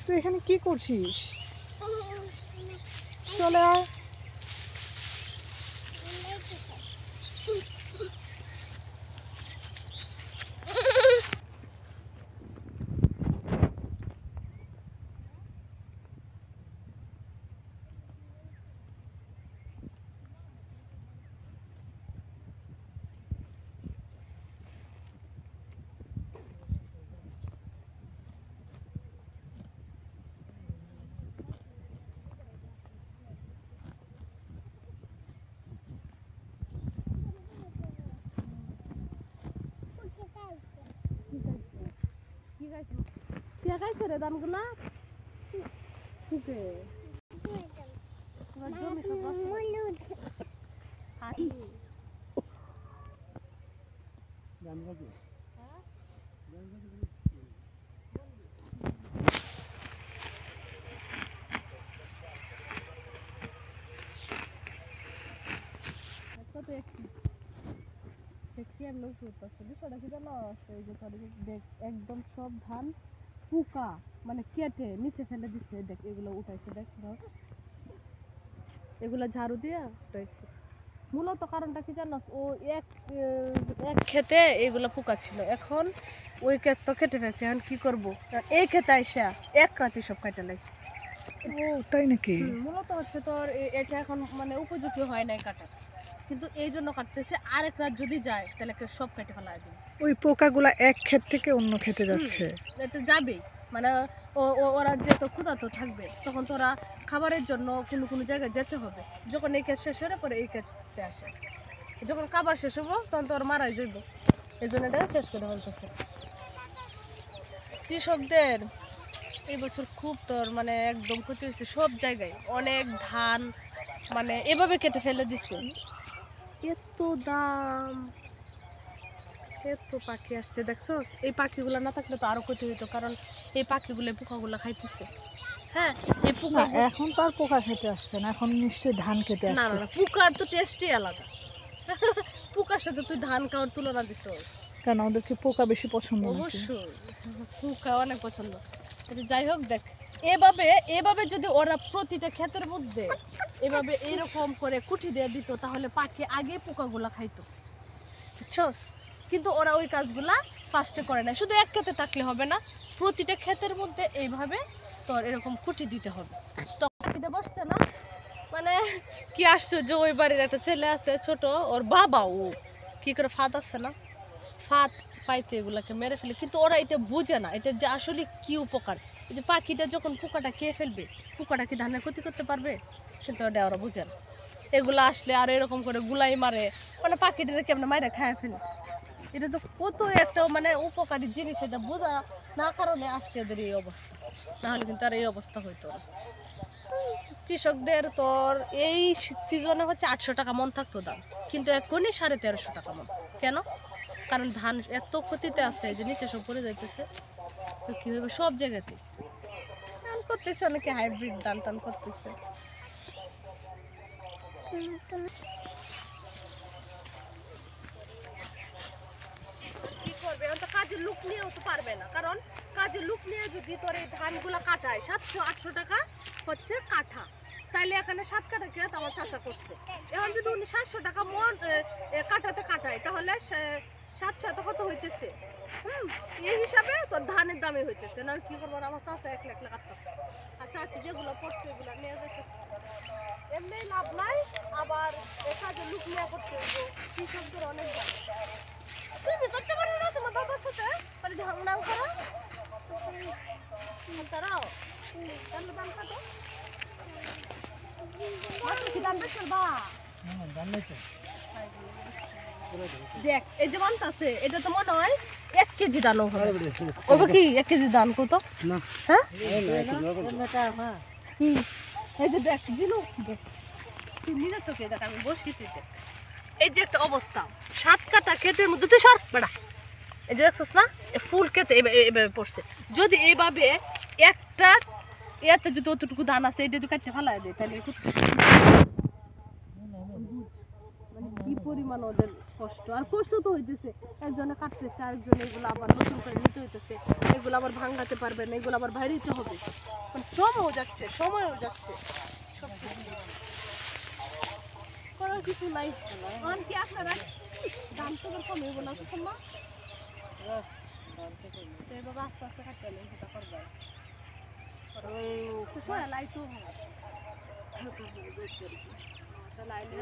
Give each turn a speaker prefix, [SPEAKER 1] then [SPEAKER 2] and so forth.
[SPEAKER 1] তুই এখানে কি করছিস? চলে আয়। ধানগুলা একদম সব ধান পোকা মানে কেটে নিচে ফেলে দিচ্ছে। দেখ এগুলো উঠাইছে, দেখ এগুলা ঝাড়ু দিয়ে উঠাইছে। মূলত কারণটা কি জানো? ও এক ক্ষেতে এইগুলা পোকা ছিল, এখন ওই ক্ষেত তো কেটে ফেলছে। এখন কি করবো, এই ক্ষেতে আইসা এক রাতে সব কাটে লাইছে।
[SPEAKER 2] ও তাই নাকি?
[SPEAKER 1] মূলত হচ্ছে তোর এটা এখন মানে উপযোগী হয় নাই কাটা, কিন্তু এই জন্য কাটতেছে। আরেক রাত যদি যায় তাহলে সব কেটে ফেলা যাবে।
[SPEAKER 2] ওই পোকাগুলা এক ক্ষেত থেকে অন্য ক্ষেতে যাচ্ছে।
[SPEAKER 1] এটা যাবেই, মানে ওরা যেহেতু ক্ষুধার্ত থাকবে, তখন তো ওরা খাবারের জন্য কোনো কোনো জায়গায় যেতে হবে। যখন এই ক্ষেত শেষ হয়ে পরে এই ক্ষেতে আসে, যখন খাবার শেষ হবো তখন তো ওরা মারাই যাইব। এই জন্য এটা শেষ করে ফেলতেছে। কৃষকদের এই বছর খুব তোর মানে একদম ক্ষতি হয়েছে। সব জায়গায় অনেক ধান মানে এভাবে কেটে ফেলে দিচ্ছে। এত দাম, এত পাখি আসছে দেখছো। এই পাখিগুলো না থাকলে তো আরো ক্ষতি হইতো, কারণ এই পাখিগুলো পোকাগুলো খাইতেছে। হ্যাঁ, এই পোকা
[SPEAKER 2] এখন তো আর পোকা খেতে আসছে না, এখন নিশ্চয়ই ধান খেতে
[SPEAKER 1] না
[SPEAKER 2] আসছে।
[SPEAKER 1] না, পোকার তো টেস্টই আলাদা। পোকার সাথে তুই ধান খাওয়ার তুলনা দিছ
[SPEAKER 2] কেন? ওদেরকে পোকা বেশি পছন্দ?
[SPEAKER 1] অবশ্যই পোকা অনেক পছন্দ। যাই হোক, দেখ এভাবে এভাবে যদি ওরা প্রতিটা ক্ষেতের মধ্যে এভাবে এরকম করে কুটি দিয়ে দিত, তাহলে পাখি আগে পোকাগুলা খাইতো, বুঝছস? কিন্তু ওরা ওই কাজগুলা ফার্স্টে করে না। শুধু এক ক্ষেতে থাকলে হবে না, প্রতিটা ক্ষেতের মধ্যে এইভাবে তোর এরকম কুটি দিতে হবে। তো পাখিটা বসছে না, মানে কি আশ্চর্য। ওই বাড়ির একটা ছেলে আছে ছোট, ওর বাবা ও কি করে ফাঁদ আছে না, ফাঁদ পাইতে এগুলাকে মেরে ফেলে। কিন্তু ওরা এটা বুঝে না, এটা যে আসলে কি উপকার। এই যে পাখিটা যখন পোকাটা খেয়ে ফেলবে, পোকাটা কি ধানের ক্ষতি করতে পারবে? কিন্তু ওটা ওরা বুঝে না। এগুলো আসলে আর এরকম করে গুলাই মারে, মানে পাখিটা কেমন মাইরা খায় ফেলে। এটা তো কত একটা মানে উপকারী জিনিস, এটা বোঝা না কারণে আজকে এদের এই অবস্থা। না হলে কিন্তু আর এই অবস্থা হইতো না। কৃষকদের তোর এই সিজনে হচ্ছে 800 টাকা মন থাকতো দাম, কিন্তু এখনই 1350 টাকা মন। কেন? কারণ ধান এত ক্ষতিতে আছে যে নিচে সব পড়ে যাইতেছে। তো কি হবে, সব জায়গাতে ধান করতেছে, অনেকে হাইব্রিড ধান টান করতেছে। কি করবে এখন? তো কাজের লোক নিয়েও তো পারবে না, কারণ কাজের লোক নিয়ে যদি তোর এই ধানগুলা কাটায় 700-800 টাকা হচ্ছে কাঠা, তাইলে এখানে 7 কাঠা কে আমার চাষা করছে। এখন যদি উনি 700 টাকা মন কাটাতে কাটায়, তাহলে 700 কত হইতেছে? এই হিসাবে তোর ধানের দামে হইতেছে না। কি করবো, আমার চাষা 1 লাখ কাটতেছে। আচ্ছা আচ্ছা, যেগুলো পড়ছে এগুলো নিয়ে যেতেছে, এমনি লাভ নাই। আবার কাজের লোক নিয়ে করতে হইব, কৃষকদের অনেক দাম। তুমি করতে পারো না তোমার দাদার সাথে মানে ঝামেলাও করো তারাও? তাহলে দাম কত? দাম বেশি বা দেখ, এই যে মানটা আছে, এটা তো মনে হয় 1 কেজি দানও হবে। ওবে কি 1 কেজি দান কত? না হ্যাঁ, কি এই যে দেখ দিলু, দেখ তুই নিজে চোখে দেখ, আমি বসিছি দেখ। এই যে একটা অবস্থা, 7 কাটা ক্ষেতের মধ্যে তুই সর বেড়া। এই যে দেখছিস না, ফুল ক্ষেতে এইভাবে পড়ছে। যদি এইভাবে একটা এতে যদি অতটুকু ধান আছে, এটা যদি কাটতে ফেলা দেয়, তাহলে মানে কি পরিমাণ ওদের কষ্ট, আর কষ্ট তো হইতেছে, একজনে কাটতেছে আরেকজনে এগুলো আবার নতুন করে নিতে হইতেছে, এগুলো আবার ভাঙাতে পারবে না, এগুলো আবার বাইরে দিতে হবে, মানে শ্রমও যাচ্ছে সময়ও যাচ্ছে, সব কিছু করার কিছু নাই। আর কি আপনারা ধান তো কম হইব না তখন না, তো এভাবে আস্তে আস্তে কাটতে হলে সেটা করবে তো সবাই লাইটও লাইলে